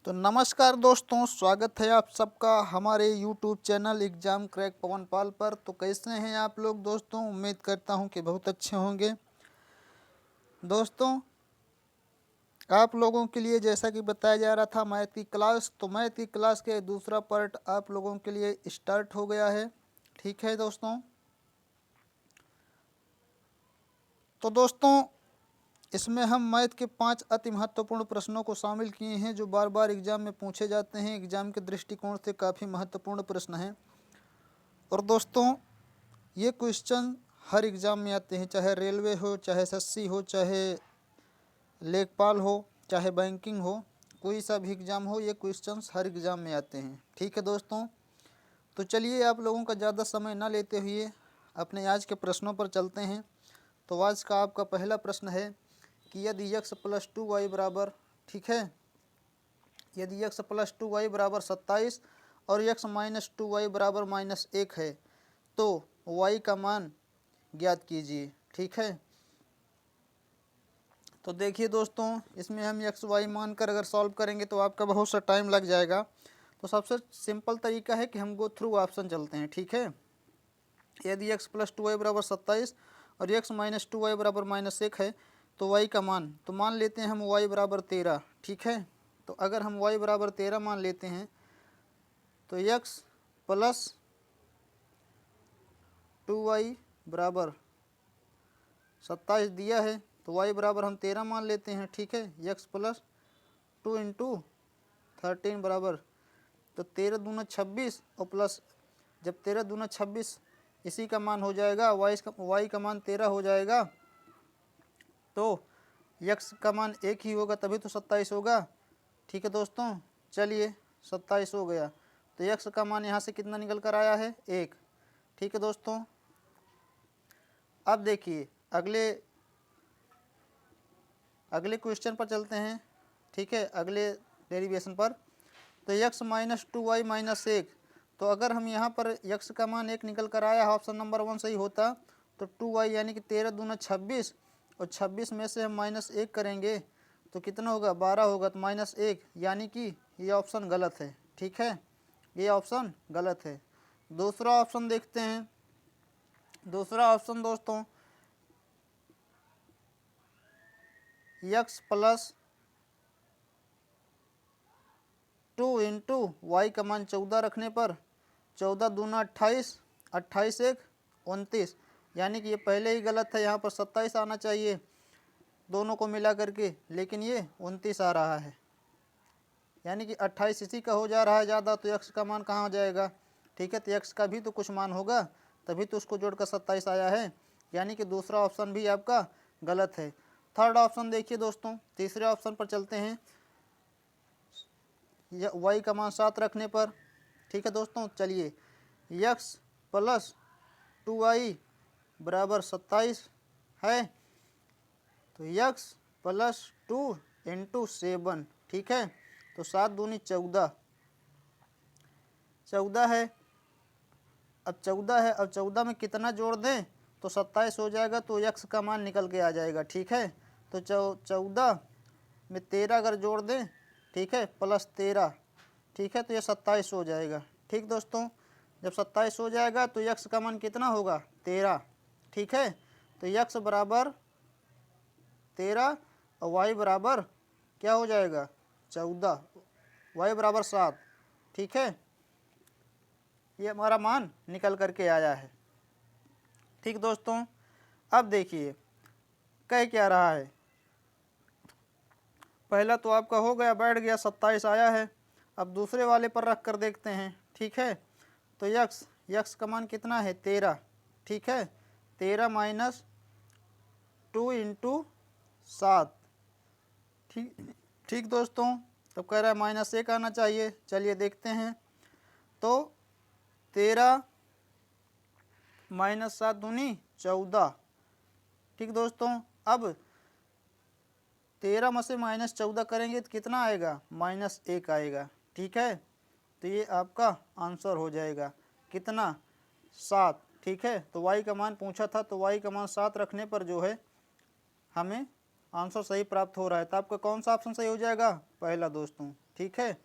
तो नमस्कार दोस्तों, स्वागत है आप सबका हमारे YouTube चैनल एग्ज़ाम क्रैक पवन पाल पर। तो कैसे हैं आप लोग दोस्तों? उम्मीद करता हूं कि बहुत अच्छे होंगे। दोस्तों, आप लोगों के लिए जैसा कि बताया जा रहा था मैथ की क्लास, तो मैथ की क्लास के दूसरा पार्ट आप लोगों के लिए स्टार्ट हो गया है। ठीक है दोस्तों। तो दोस्तों, इसमें हम मैथ के 5 अति महत्वपूर्ण प्रश्नों को शामिल किए हैं जो बार बार एग्जाम में पूछे जाते हैं। एग्जाम के दृष्टिकोण से काफ़ी महत्वपूर्ण प्रश्न हैं। और दोस्तों, ये क्वेश्चन हर एग्ज़ाम में आते हैं, चाहे रेलवे हो, चाहे एसएससी हो, चाहे लेखपाल हो, चाहे बैंकिंग हो, कोई सा भी एग्ज़ाम हो, ये क्वेश्चंस हर एग्ज़ाम में आते हैं। ठीक है दोस्तों। तो चलिए आप लोगों का ज़्यादा समय ना लेते हुए अपने आज के प्रश्नों पर चलते हैं। तो आज का आपका पहला प्रश्न है कि यदि x प्लस 2y बराबर, ठीक है, यदि x प्लस 2y बराबर 27 और x माइनस 2y बराबर -1 है तो y का मान ज्ञात कीजिए। ठीक है। तो देखिए दोस्तों, इसमें हम एक्स वाई मानकर अगर सॉल्व करेंगे तो आपका बहुत सा टाइम लग जाएगा। तो सबसे सिंपल तरीका है कि हम गो थ्रू ऑप्शन चलते हैं। ठीक है। यदि x प्लस 2y बराबर 27 और x माइनस 2y बराबर -1 है तो y का मान, तो मान लेते हैं हम y बराबर 13। ठीक है। तो अगर हम y बराबर 13 मान लेते हैं तो x प्लस 2y बराबर 27 दिया है तो y बराबर हम 13 मान लेते हैं। ठीक है। x प्लस 2 इंटू 13 बराबर, तो 13 दूना 26 और प्लस, जब 13 दूना 26 इसी का मान हो जाएगा, y का मान 13 हो जाएगा, तो x का मान 1 ही होगा तभी तो 27 होगा। ठीक है दोस्तों। चलिए 27 हो गया तो x का मान यहाँ से कितना निकल कर आया है? 1। ठीक है दोस्तों। अब देखिए अगले क्वेश्चन पर चलते हैं। ठीक है, अगले डेरिवेशन पर। तो x माइनस 2y माइनस 1, तो अगर हम यहाँ पर x का मान 1 निकल कर आया, ऑप्शन नंबर 1 सही होता, तो 2y यानी कि 13 दूना 26 और 26 में से हम -1 करेंगे तो कितना होगा? 12 होगा। तो -1 यानी कि ये ऑप्शन गलत है। ठीक है, ये ऑप्शन गलत है। दूसरा ऑप्शन देखते हैं। दूसरा ऑप्शन दोस्तों, x प्लस 2 इंटू वाई का मान 14 रखने पर 14 दूना 28, 28 1 29, यानी कि ये पहले ही गलत है। यहाँ पर 27 आना चाहिए दोनों को मिला करके, लेकिन ये 29 आ रहा है, यानी कि 28 इसी का हो जा रहा है ज़्यादा, तो x का मान कहाँ हो जाएगा? ठीक है, तो x का भी तो कुछ मान होगा तभी तो उसको जोड़कर 27 आया है, यानी कि दूसरा ऑप्शन भी आपका गलत है। थर्ड ऑप्शन देखिए दोस्तों, तीसरे ऑप्शन पर चलते हैं। y का मान 7 रखने पर, ठीक है दोस्तों, चलिए x प्लस 2y बराबर 27 है तो x प्लस 2 इंटू 7, ठीक है, तो 7 दूनी 14, 14 है। अब 14 है, अब 14 में कितना जोड़ दें तो 27 हो जाएगा, तो x का मान निकल के आ जाएगा। ठीक है, तो 14 में 13 अगर जोड़ दें, ठीक है, प्लस 13, ठीक है, तो ये 27 हो जाएगा। ठीक दोस्तों, जब 27 हो जाएगा तो x का मान कितना होगा? 13। ठीक है, तो x बराबर 13 और y बराबर क्या हो जाएगा? 14, y बराबर 7। ठीक है, ये हमारा मान निकल करके आया है। ठीक दोस्तों, अब देखिए कह क्या रहा है। पहला तो आपका हो गया, बैठ गया, 27 आया है। अब दूसरे वाले पर रख कर देखते हैं। ठीक है, तो यक्स का मान कितना है? 13। ठीक है, 13 माइनस 2 इंटू 7। ठीक ठीक दोस्तों, तो कह रहा है -1 आना चाहिए। चलिए देखते हैं। तो 13 माइनस 7 दूनी 14। ठीक दोस्तों, अब 13 में से -14 करेंगे तो कितना आएगा? -1 आएगा। ठीक है, तो ये आपका आंसर हो जाएगा कितना? 7। ठीक है, तो y का मान पूछा था तो y का मान 7 रखने पर जो है हमें आंसर सही प्राप्त हो रहा है। तो आपका कौन सा ऑप्शन सही हो जाएगा? पहला दोस्तों। ठीक है,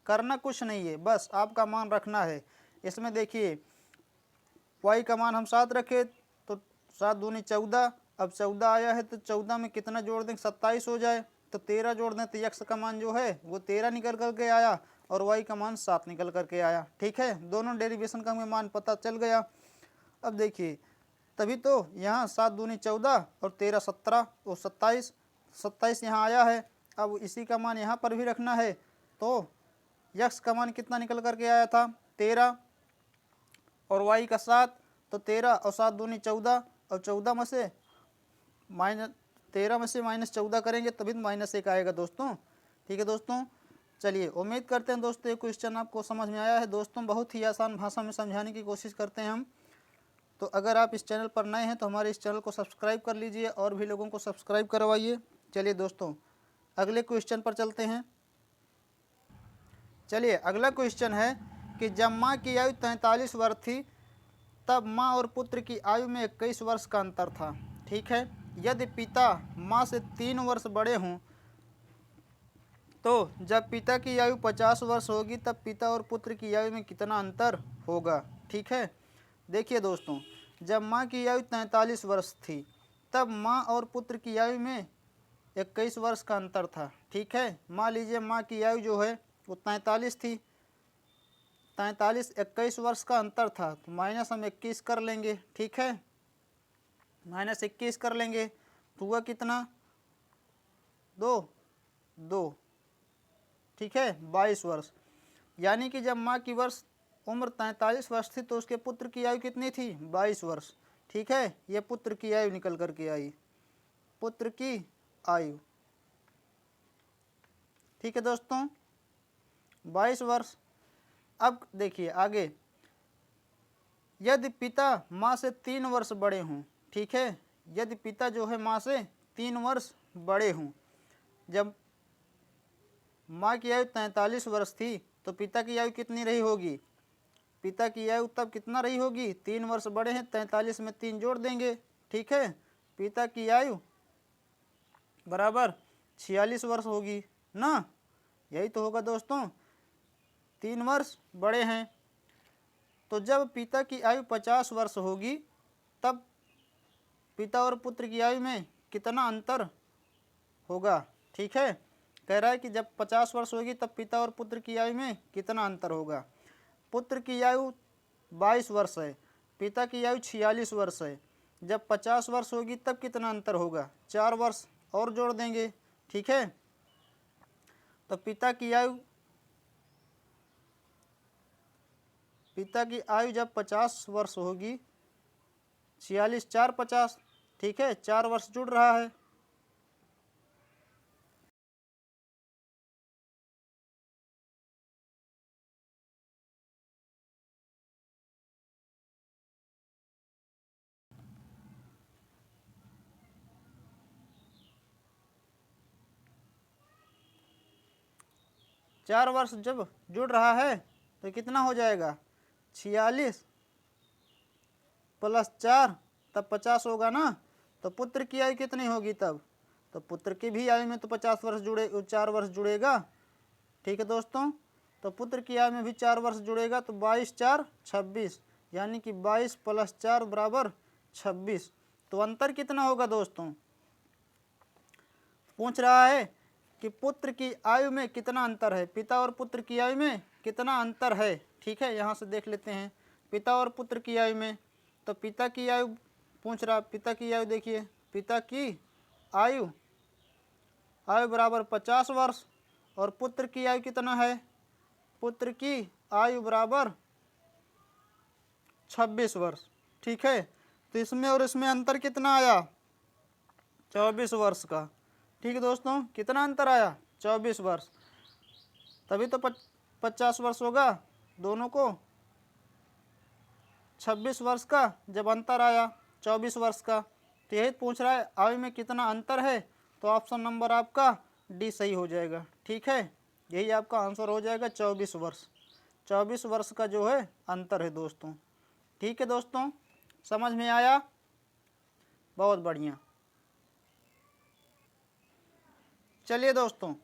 करना कुछ नहीं है, बस आपका मान रखना है। इसमें देखिए y का मान हम 7 रखे तो 7 दूनी 14। अब 14 आया है तो 14 में कितना जोड़ दें? 27 हो जाए। तो 13 जोड़ दें तो x का मान जो है वो 13 निकल करके आया और y का मान 7 निकल करके आया। ठीक है, दोनों डेरिवेशन का हमें मान पता चल गया। अब देखिए तभी तो यहाँ 7 दूनी 14 और 13 17 और 27, 27 यहाँ आया है। अब इसी का मान यहाँ पर भी रखना है। तो x का मान कितना निकल करके आया था? 13 और y का 7। तो 13 और 7 दूनी 14 और 14 में से माइनस 13 में से -14 करेंगे तभी तो -1 आएगा दोस्तों। ठीक है दोस्तों, चलिए उम्मीद करते हैं दोस्तों ये क्वेश्चन आपको समझ में आया है। दोस्तों बहुत ही आसान भाषा में समझाने की कोशिश करते हैं हम। तो अगर आप इस चैनल पर नए हैं तो हमारे इस चैनल को सब्सक्राइब कर लीजिए और भी लोगों को सब्सक्राइब करवाइए। चलिए दोस्तों अगले क्वेश्चन पर चलते हैं। चलिए अगला क्वेश्चन है कि जब माँ की आयु 43 वर्ष थी तब माँ और पुत्र की आयु में 21 वर्ष का अंतर था। ठीक है, यदि पिता माँ से 3 वर्ष बड़े हों तो जब पिता की आयु 50 वर्ष होगी तब पिता और पुत्र की आयु में कितना अंतर होगा। ठीक है, देखिए दोस्तों जब माँ की आयु 43 वर्ष थी तब माँ और पुत्र की आयु में 21 वर्ष का अंतर था। ठीक है, मान लीजिए माँ की आयु जो है वो 43 थी, 43 21 वर्ष का अंतर था तो माइनस हम 21 कर लेंगे। ठीक है, -21 कर लेंगे तो हुआ कितना? 2। ठीक है, 22 वर्ष। यानी कि जब माँ की उम्र 43 वर्ष थी तो उसके पुत्र की आयु कितनी थी? 22 वर्ष। ठीक है, ये पुत्र की आयु निकल करके आई, पुत्र की आयु। ठीक है दोस्तों, 22 वर्ष। अब देखिए आगे, यदि पिता माँ से 3 वर्ष बड़े हों। ठीक है, यदि पिता जो है माँ से 3 वर्ष बड़े हों, जब माँ की आयु 43 वर्ष थी तो पिता की आयु कितनी रही होगी? पिता की आयु तब कितना रही होगी? 3 वर्ष बड़े हैं, 43 में 3 जोड़ देंगे। ठीक है, पिता की आयु बराबर 46 वर्ष होगी ना, यही तो होगा दोस्तों। 3 वर्ष बड़े हैं तो जब पिता की आयु 50 वर्ष होगी तब पिता और पुत्र की आयु में कितना अंतर होगा। ठीक है, कह रहा है कि जब 50 वर्ष होगी तब पिता और पुत्र की आयु में कितना अंतर होगा। पुत्र की आयु 22 वर्ष है, पिता की आयु 46 वर्ष है। जब 50 वर्ष होगी तब कितना अंतर होगा? 4 वर्ष और जोड़ देंगे। ठीक है, तो पिता की आयु जब 50 वर्ष होगी, 46 4 50। ठीक है, 4 वर्ष जुड़ रहा है। चार वर्ष जब जुड़ रहा है तो कितना हो जाएगा? 46 + 4 तब 50 होगा ना। तो पुत्र की आयु कितनी होगी तब? तो पुत्र की भी आयु में तो 50 वर्ष जुड़े, 4 वर्ष जुड़ेगा। ठीक है दोस्तों, तो पुत्र की आयु में भी 4 वर्ष जुड़ेगा तो 22 4 26, यानी कि 22 + 4 बराबर 26। तो अंतर कितना होगा दोस्तों? पूछ रहा है कि पुत्र की आयु में कितना अंतर है, पिता और पुत्र की आयु में कितना अंतर है। ठीक है, यहाँ से देख लेते हैं पिता और पुत्र की आयु में। तो पिता की आयु पूछ रहा, पिता की आयु देखिए, पिता की आयु बराबर 50 वर्ष और पुत्र की आयु कितना है? पुत्र की आयु बराबर 26 वर्ष। ठीक है, तो इसमें और इसमें अंतर कितना आया? 24 वर्ष का। ठीक है दोस्तों, कितना अंतर आया? 24 वर्ष। तभी तो 50 वर्ष होगा दोनों को। 26 वर्ष का जब अंतर आया 24 वर्ष का, तो यही पूछ रहा है आयु में कितना अंतर है। तो ऑप्शन नंबर आपका डी सही हो जाएगा। ठीक है, यही आपका आंसर हो जाएगा 24 वर्ष। 24 वर्ष का जो है अंतर है दोस्तों। ठीक है दोस्तों, समझ में आया? बहुत बढ़िया। चलिए दोस्तों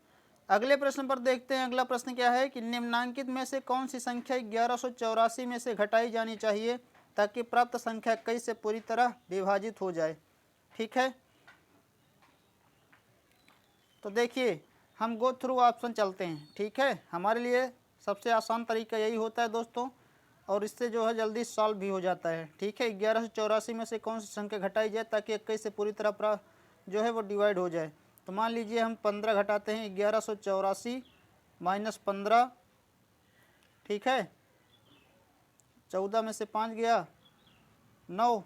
अगले प्रश्न पर देखते हैं। अगला प्रश्न क्या है कि निम्नांकित में से कौन सी संख्या 1184 में से घटाई जानी चाहिए ताकि प्राप्त संख्या 21 से पूरी तरह विभाजित हो जाए। ठीक है, तो देखिए हम गो थ्रू ऑप्शन चलते हैं। ठीक है, हमारे लिए सबसे आसान तरीका यही होता है दोस्तों, और इससे जो है जल्दी सॉल्व भी हो जाता है। ठीक है, 1184 में से कौन सी संख्या घटाई जाए ताकि 21 से पूरी तरह जो है वो डिवाइड हो जाए। तो मान लीजिए हम 15 घटाते हैं, 1184 माइनस 15। ठीक है, 14 में से 5 गया, 9,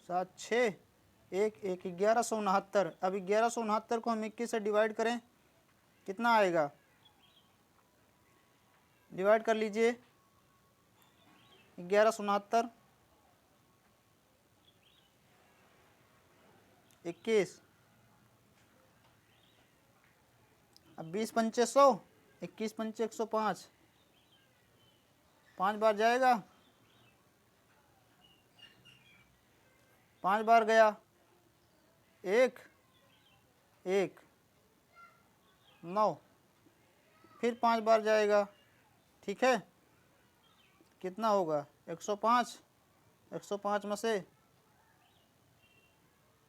7, 6, 1, 1169। अब 1169 को हम 21 से डिवाइड करें, कितना आएगा? डिवाइड कर लीजिए 1169 21। अब 20 पंचे 100, 21 पंचे 105, 5 बार जाएगा, 5 बार गया, 1, 1, 9, फिर 5 बार जाएगा। ठीक है, कितना होगा? 105, 105 में से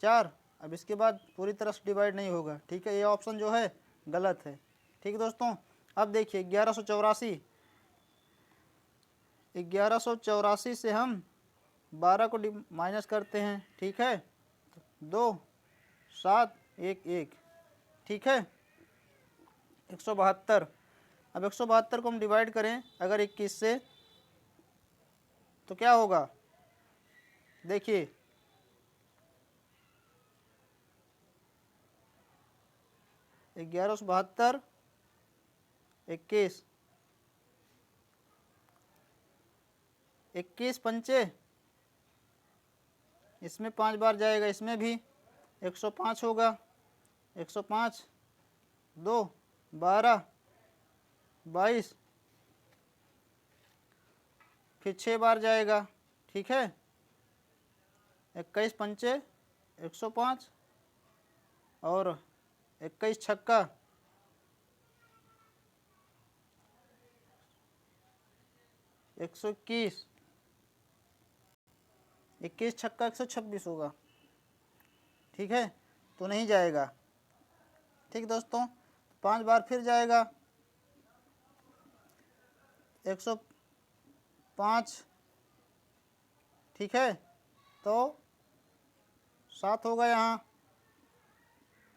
4। अब इसके बाद पूरी तरह से डिवाइड नहीं होगा। ठीक है, ये ऑप्शन जो है गलत है। ठीक है दोस्तों, अब देखिए 1184 से हम 12 को माइनस करते हैं। ठीक है, 2, 7, 1, 1। ठीक है, 172। अब 172 को हम डिवाइड करें अगर 21 से, तो क्या होगा? देखिए 1172, 21, 21 पंचे, इसमें 5 बार जाएगा, इसमें भी 105 होगा, 105, 2, 12, 22, फिर 6 बार जाएगा। ठीक है, 21 पंचे 105 और 21 छक्का 121, 21 छक्का 126 होगा। ठीक है, तो नहीं जाएगा। ठीक दोस्तों, 5 बार फिर जाएगा, 105। ठीक है, तो 7 होगा यहाँ,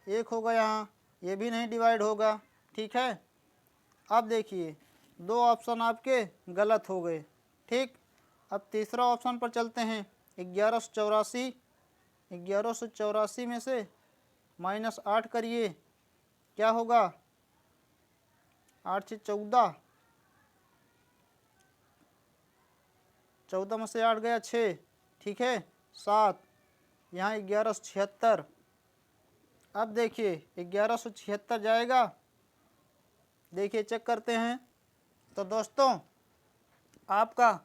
1 होगा यहाँ, ये भी नहीं डिवाइड होगा। ठीक है, अब देखिए 2 ऑप्शन आपके गलत हो गए। ठीक, अब तीसरा ऑप्शन पर चलते हैं। 1184 में से माइनस 8 करिए, क्या होगा? 8 से 14, 14 में से 8 गया 6। ठीक है, 7, यहाँ 1176। अब देखिए 1176 जाएगा, देखिए चेक करते हैं। तो दोस्तों आपका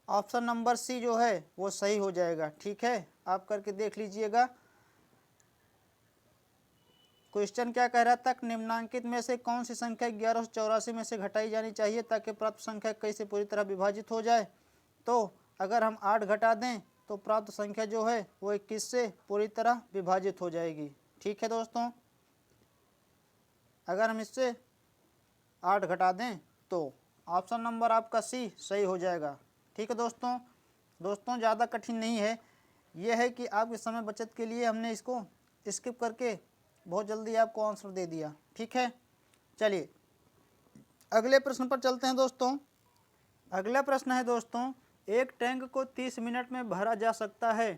ऑप्शन नंबर सी जो है वो सही हो जाएगा। ठीक है, आप करके देख लीजिएगा। क्वेश्चन क्या कह रहा था? निम्नांकित में से कौन सी संख्या 1184 में से घटाई जानी चाहिए ताकि प्राप्त संख्या 21 से पूरी तरह विभाजित हो जाए। तो अगर हम 8 घटा दें तो प्राप्त संख्या जो है वो 21 से पूरी तरह विभाजित हो जाएगी। ठीक है दोस्तों, अगर हम इससे 8 घटा दें तो ऑप्शन नंबर आपका सी सही हो जाएगा। ठीक है दोस्तों ज़्यादा कठिन नहीं है, यह है कि आपके समय बचत के लिए हमने इसको स्किप करके बहुत जल्दी आपको आंसर दे दिया। ठीक है, चलिए अगले प्रश्न पर चलते हैं दोस्तों। अगला प्रश्न है दोस्तों, एक टैंक को 30 मिनट में भरा जा सकता है।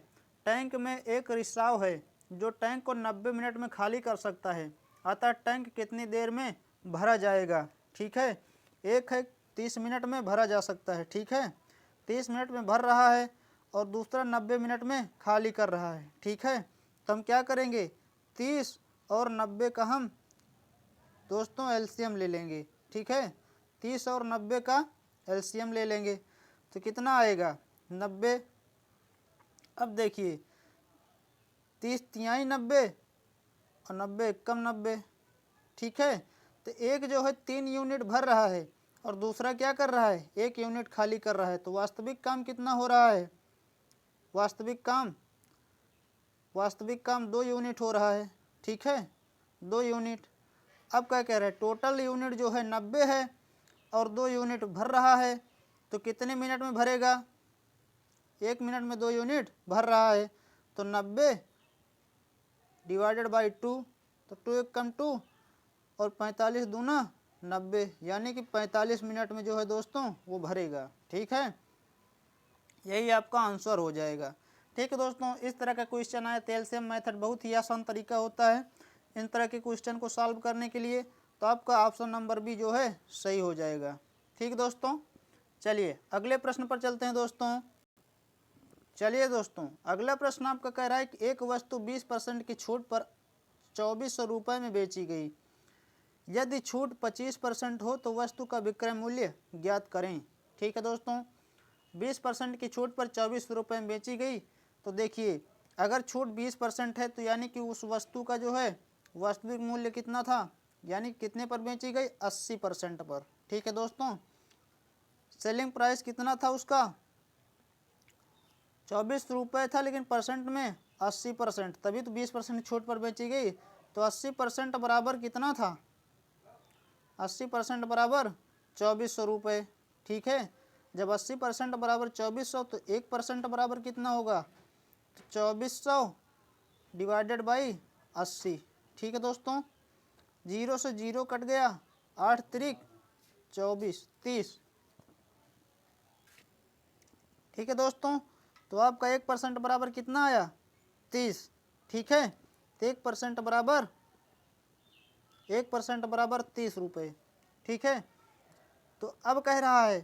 टैंक में एक रिसाव है जो टैंक को 90 मिनट में खाली कर सकता है, अतः टैंक कितनी देर में भरा जाएगा। ठीक है, एक है 30 मिनट में भरा जा सकता है। ठीक है, 30 मिनट में भर रहा है और दूसरा 90 मिनट में खाली कर रहा है। ठीक है, तो हम क्या करेंगे? 30 और 90 का हम दोस्तों एलसीएम ले लेंगे। ठीक है, 30 और 90 का एलसीएम ले लेंगे तो कितना आएगा? 90। अब देखिए 30 तिहाई 90 और 90 कम 90, ठीक है। तो एक जो है 3 यूनिट भर रहा है और दूसरा क्या कर रहा है, 1 यूनिट खाली कर रहा है। तो वास्तविक काम कितना हो रहा है, वास्तविक काम 2 यूनिट हो रहा है, ठीक है, 2 यूनिट। अब क्या कह रहा है, टोटल यूनिट जो है 90 है और 2 यूनिट भर रहा है, तो कितने मिनट में भरेगा, 1 मिनट में 2 यूनिट भर रहा है। तो 90 डिवाइडेड बाई 2, तो 2 1 कम 2 और 45 दूना 90, यानी कि 45 मिनट में जो है दोस्तों वो भरेगा, ठीक है। यही आपका आंसर हो जाएगा, ठीक है दोस्तों। इस तरह का क्वेश्चन आया तो एलसीएम मेथड बहुत ही आसान तरीका होता है इन तरह के क्वेश्चन को सॉल्व करने के लिए। तो आपका ऑप्शन नंबर बी जो है सही हो जाएगा, ठीक दोस्तों। चलिए अगले प्रश्न पर चलते हैं दोस्तों। चलिए दोस्तों, अगला प्रश्न आपका कह रहा है कि एक वस्तु 20% की छूट पर 2400 रुपये में बेची गई। यदि छूट 25% हो तो वस्तु का विक्रय मूल्य ज्ञात करें, ठीक है दोस्तों। 20% की छूट पर 2400 रुपये में बेची गई। तो देखिए, अगर छूट 20% है तो यानी कि उस वस्तु का जो है वास्तविक मूल्य कितना था, यानी कितने पर बेची गई, 80% पर, ठीक है दोस्तों। सेलिंग प्राइस कितना था उसका, 24 रुपये था, लेकिन परसेंट में 80%, तभी तो 20% छूट पर बेची गई। तो 80% बराबर कितना था, 80% बराबर 2400 रुपये, ठीक है। जब 80% बराबर 2400 तो 1% बराबर कितना होगा, तो 2400 डिवाइडेड बाई 80, ठीक है दोस्तों। 0 से 0 कट गया, 8 त्रिक 24 30, ठीक है दोस्तों। तो आपका 1% बराबर कितना आया, 30, ठीक है। तो 1% बराबर 30 रुपये, ठीक है। तो अब कह रहा है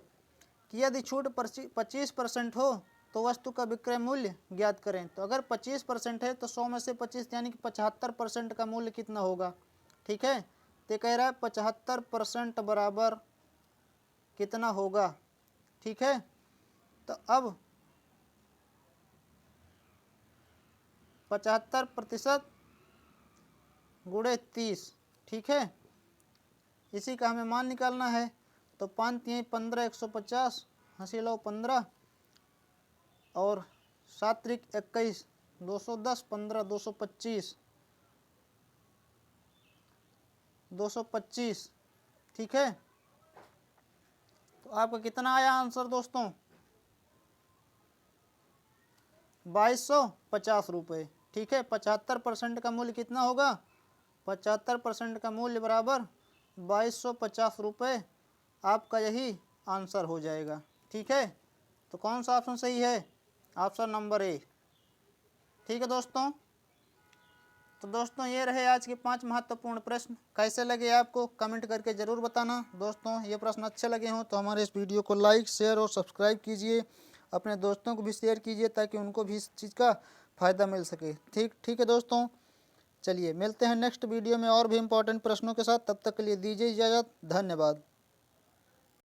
कि यदि छूट 25% हो तो वस्तु का विक्रय मूल्य ज्ञात करें। तो अगर 25% है तो 100 में से 25 यानी कि 75% का मूल्य कितना होगा, ठीक है। तो कह रहा है 75% बराबर कितना होगा, ठीक है। तो अब 75% गुणे 30, ठीक है, इसी का हमें मान निकालना है। तो 5 3 15 150, हंसी लो 15 और 7 त्रिक 21, 210 15 225, ठीक है। तो आपका कितना आया आंसर दोस्तों, 2250 रुपये, ठीक है। 75% का मूल्य कितना होगा, 75% का मूल्य बराबर 2250 रुपये, आपका यही आंसर हो जाएगा, ठीक है। तो कौन सा ऑप्शन सही है, ऑप्शन नंबर ए, ठीक है दोस्तों। तो दोस्तों ये रहे आज के 5 महत्वपूर्ण प्रश्न। कैसे लगे आपको कमेंट करके ज़रूर बताना दोस्तों। ये प्रश्न अच्छे लगे हों तो हमारे इस वीडियो को लाइक शेयर और सब्सक्राइब कीजिए, अपने दोस्तों को भी शेयर कीजिए ताकि उनको भी इस चीज़ का फ़ायदा मिल सके, ठीक है दोस्तों। चलिए मिलते हैं नेक्स्ट वीडियो में और भी इम्पोर्टेंट प्रश्नों के साथ, तब तक के लिए दीजिए इजाज़त, धन्यवाद।